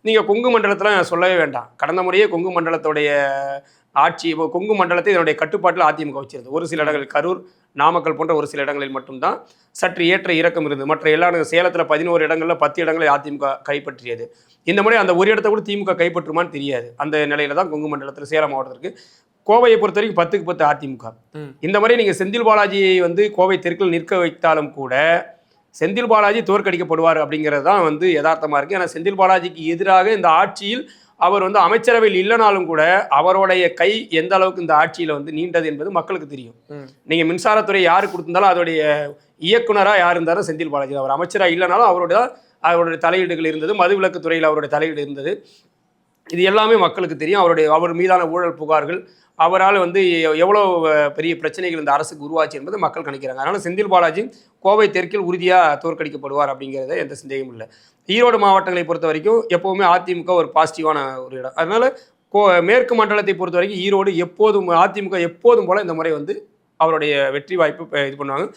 நீங்கள் கொங்கு மண்டலத்தில் சொல்லவே வேண்டாம். கடந்த முறையே கொங்கு மண்டலத்துடைய ஆட்சி கொங்கு மண்டலத்தை இதனுடைய கட்டுப்பாட்டில் அதிமுக வச்சிருந்தது. ஒரு சில இடங்களில் கரூர், நாமக்கல் போன்ற ஒரு சில இடங்களில் மட்டும்தான் சற்று ஏற்ற இறக்கம் இருந்தது. மற்ற எல்லா சேலத்தில் 11 இடங்களில் 10 இடங்களை அதிமுக கைப்பற்றியது. இந்த முறை அந்த ஒரு இடத்த கூட திமுக கைப்பற்றுமான்னு தெரியாது. அந்த நிலையில தான் கொங்கு மண்டலத்தில் சேலம் மாவட்டத்திற்கு. கோவையை பொறுத்த வரைக்கும் 10க்கு 10 அதிமுக. இந்த மாதிரி நீங்கள் செந்தில் பாலாஜியை கோவை தெற்கில் நிற்க வைத்தாலும் கூட செந்தில் பாலாஜி தோற்கடிக்கப்படுவார் அப்படிங்கிறது தான் யதார்த்தமாக இருக்குது. ஏன்னா செந்தில் பாலாஜிக்கு எதிராக இந்த ஆட்சியில் அவர் அமைச்சரவையில் இல்லைனாலும் கூட அவருடைய கை எந்த அளவுக்கு இந்த ஆட்சியில் நீண்டது என்பது மக்களுக்கு தெரியும். நீங்கள் மின்சாரத்துறை யாரு கொடுத்திருந்தாலும் அதோடைய இயக்குனராக யார் இருந்தாலும் செந்தில் பாலாஜி. அவர் அமைச்சராக இல்லைனாலும் அவருடைய தலையீடுகள் இருந்தது. மதுவிலக்கு துறையில் அவருடைய தலையீடு இருந்தது. இது எல்லாமே மக்களுக்கு தெரியும். அவர் மீதான ஊழல் புகார்கள், அவரால் எவ்வளோ பெரிய பிரச்சனைகள் இந்த அரசுக்கு உருவாச்சு என்பது மக்கள் கணிக்கிறாங்க. அதனால் செந்தில் பாலாஜி கோவை தெற்கில் உறுதியாக தோற்கடிக்கப்படுவார் அப்படிங்கிறத எந்த சந்தேகமும் இல்லை. ஈரோடு மாவட்டங்களை பொறுத்த வரைக்கும் எப்போவுமே அதிமுக ஒரு பாசிட்டிவான ஒரு இடம். அதனால் மேற்கு மண்டலத்தை பொறுத்த வரைக்கும் ஈரோடு அதிமுக எப்போதும் போல் இந்த முறை அவருடைய வெற்றி வாய்ப்பு இது பண்ணுவாங்க.